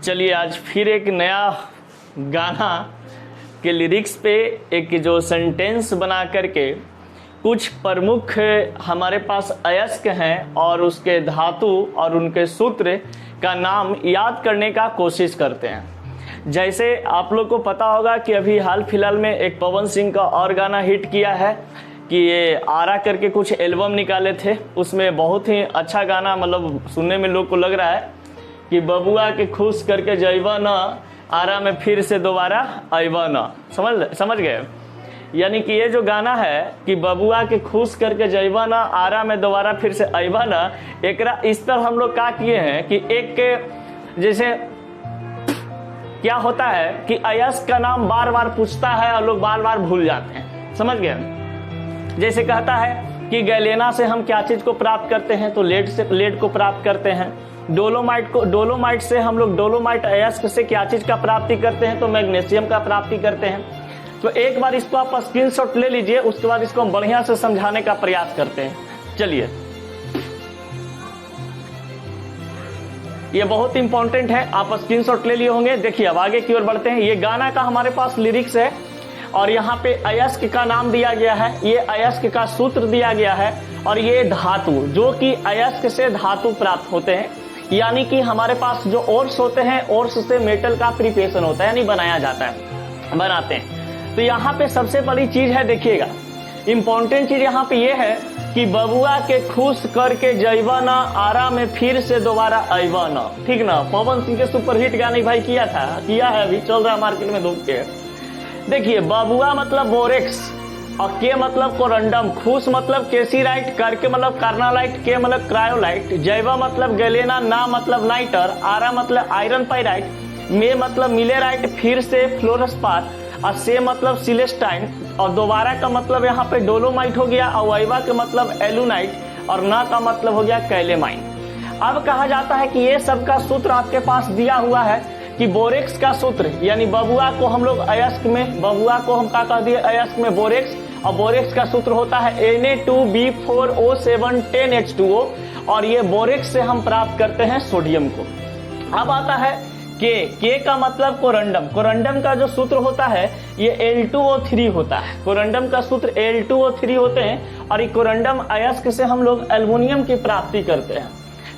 चलिए आज फिर एक नया गाना के लिरिक्स पे एक जो सेंटेंस बना करके कुछ प्रमुख हमारे पास अयस्क हैं और उसके धातु और उनके सूत्र का नाम याद करने का कोशिश करते हैं। जैसे आप लोग को पता होगा कि अभी हाल फिलहाल में एक पवन सिंह का और गाना हिट किया है कि ये आरा करके कुछ एल्बम निकाले थे, उसमें बहुत ही अच्छा गाना, मतलब सुनने में लोग को लग रहा है कि बबुआ के खुश करके जइबा न आरा में फिर से दोबारा अइबा न। समझ गए? यानी कि ये जो गाना है कि बबुआ के खुश करके जइबा न आरा में दोबारा फिर से अइबा न, एकरा इस तरह हम लोग क्या किए हैं कि एक के जैसे क्या होता है कि अयस्क का नाम बार बार पूछता है और लोग बार बार भूल जाते हैं। समझ गए? जैसे कहता है कि गैलेना से हम क्या चीज को प्राप्त करते हैं, तो लेड से लेड को प्राप्त करते हैं। डोलोमाइट से हम लोग डोलोमाइट अयस्क से क्या चीज का प्राप्ति करते हैं, तो मैग्नीशियम का प्राप्ति करते हैं। तो एक बार इसको आप स्क्रीनशॉट ले लीजिए, उसके बाद इसको हम बढ़िया से समझाने का प्रयास करते हैं। चलिए, ये बहुत इंपॉर्टेंट है, आप स्क्रीनशॉट ले लिए होंगे। देखिए अब आगे की ओर बढ़ते हैं। ये गाना का हमारे पास लिरिक्स है और यहाँ पे अयस्क का नाम दिया गया है, ये अयस्क का सूत्र दिया गया है और ये धातु जो कि अयस्क से धातु प्राप्त होते हैं। यानी कि हमारे पास जो ओर्स होते हैं, ओर्स से मेटल का प्रिपरेशन होता है, यानी बनाया जाता है, बनाते हैं। तो यहाँ पे सबसे बड़ी चीज है, देखिएगा इंपॉर्टेंट चीज यहाँ पे ये है कि बबुआ के खुश करके जइबा ना आरा में फिर से दोबारा अइबा ना। ठीक ना? पवन सिंह के सुपरहिट गाने भाई किया है, अभी चल रहा है मार्केट में धूप के। देखिए बबुआ मतलब बोरेक्स और के मतलब कोरंडम, खुश मतलब केसीराइट, करके मतलब कार्नालाइट, के मतलब क्रायोलाइट, जैवा मतलब गैलेना, ना मतलब नाइटर, आरा मतलब आयरन पाइराइट, में मतलब मिलेराइट, फिर से फ्लोरस्पार और से मतलब सिलेस्टाइन और दोबारा का मतलब यहाँ पे डोलोमाइट हो गया और वाइवा के मतलब एलुनाइट और ना का मतलब हो गया कैलेमाइन। अब कहा जाता है कि ये सब का सूत्र आपके पास दिया हुआ है कि बोरेक्स का सूत्र, यानी बबुआ को हम लोग अयस्क में, बबुआ को हम क्या कह दिए अयस्क में बोरेक्स, और बोरेक्स का सूत्र होता है Na2B4O710H2O और ये बोरेक्स से हम प्राप्त करते हैं सोडियम को। अब आता है के का मतलब कोरंडम, कोरंडम का जो सूत्र होता है ये Al2O3 होता है, कोरंडम का सूत्र Al2O3 होते हैं और ये कोरंडम अयस्क से हम लोग एल्युमिनियम की प्राप्ति करते हैं।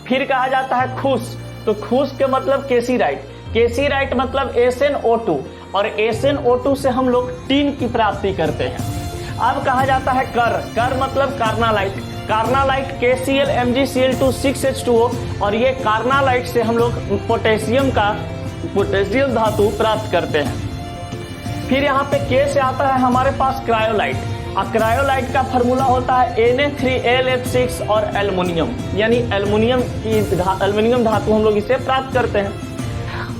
फिर कहा जाता है खुश, तो खुश के मतलब केसीराइट, केसीराइट मतलब SnO2 और SnO2 से हम लोग टीन की प्राप्ति करते हैं। अब कहा जाता है कर मतलब कार्नालाइट, कार्नालाइट KCl(Mgcl2) 6H2O और ये कार्नालाइट से हम लोग पोटेशियम धातु प्राप्त करते हैं। फिर यहाँ पे के से आता है हमारे पास क्रायोलाइट और क्रायोलाइट का फार्मूला होता है Na3LF6 और एल्युमिनियम, यानी एल्युमिनियम धातु हम लोग इसे प्राप्त करते हैं।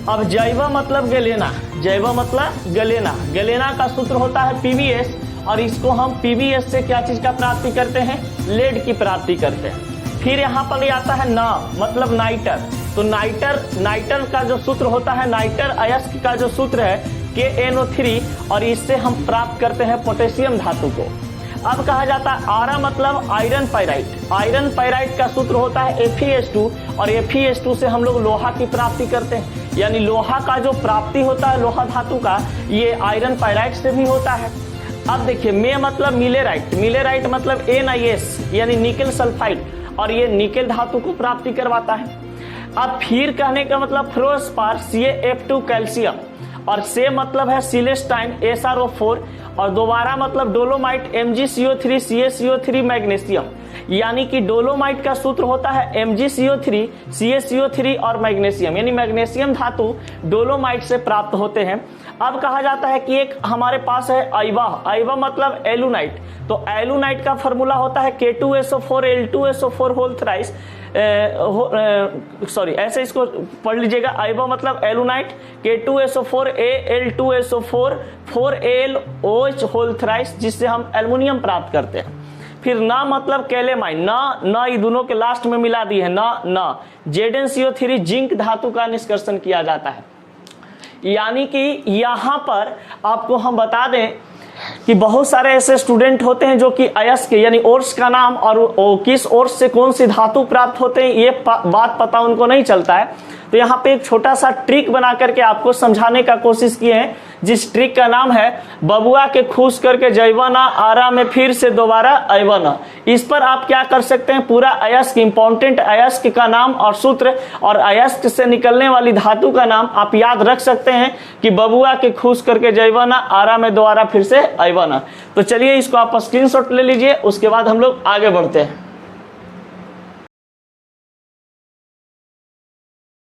अब जैवा मतलब गैलेना, जैवा मतलब गैलेना, गैलेना का सूत्र होता है PbS और इसको हम PbS से क्या चीज का प्राप्ति करते हैं, लेड की प्राप्ति करते हैं। फिर यहाँ पर आता है ना मतलब नाइटर, तो नाइटर का जो सूत्र होता है, नाइटर अयस्क का जो सूत्र है KNO3 और इससे हम प्राप्त करते हैं पोटेशियम धातु को। अब कहा जाता है आरा मतलब आयरन पाइराइट, आयरन पाइराइट का सूत्र होता है Fe2 और Fe2 से हम लोग लोहा की प्राप्ति करते हैं, यानी लोहा का जो प्राप्ति होता है लोहा धातु का, ये आयरन पाइराइट से भी होता है। अब देखिए में मतलब मिलेराइट, मिलेराइट मतलब NiS यानी निकेल सल्फाइड और ये निकेल धातु को प्राप्ति करवाता है। अब फिर कहने का मतलब फ्लोरस्पार CaF2 कैल्शियम और से मतलब है सिलेस्टाइन SrO4 और दोबारा मतलब डोलोमाइट MgCO3 CaCO3 मैग्नीशियम, यानी कि डोलोमाइट का सूत्र होता है MgCO3 CaCO3 और मैग्नीशियम, यानी मैग्नीशियम धातु डोलोमाइट से प्राप्त होते हैं। अब कहा जाता है कि एक हमारे पास है आइवा, आइवा मतलब एलुनाइट, तो एलुनाइट का फार्मूला होता है K2SO4L2SO4 होल थ्राइस, सॉरी ऐसे इसको पढ़ लीजिएगा, आइवा मतलब एलुनाइट K2SO4Al2SO4 4AlOH होल थ्राइस, जिससे हम एल्युमिनियम प्राप्त करते हैं। फिर ना मतलब कैलेमाइन, ना ये दोनों के लास्ट में मिला दी है ना ZnCO3 जिंक धातु का निष्कर्षण किया जाता है। यानी कि यहाँ पर आपको हम बता दें कि बहुत सारे ऐसे स्टूडेंट होते हैं जो कि अयस्क यानी ओर्स का नाम और किस ओर्स से कौन सी धातु प्राप्त होते हैं ये बात पता उनको नहीं चलता है। तो यहाँ पे एक छोटा सा ट्रिक बना करके आपको समझाने का कोशिश किए हैं, जिस ट्रिक का नाम है बबुआ के खुश करके जैवाना आरा में फिर से दोबारा ऐवाना। इस पर आप क्या कर सकते हैं, पूरा अयस्क, इंपॉर्टेंट अयस्क का नाम और सूत्र और अयस्क से निकलने वाली धातु का नाम आप याद रख सकते हैं कि बबुआ के खुश करके जैवाना आरा में दोबारा फिर से ऐवाना। तो चलिए इसको आप स्क्रीनशॉट ले लीजिए, उसके बाद हम लोग आगे बढ़ते हैं।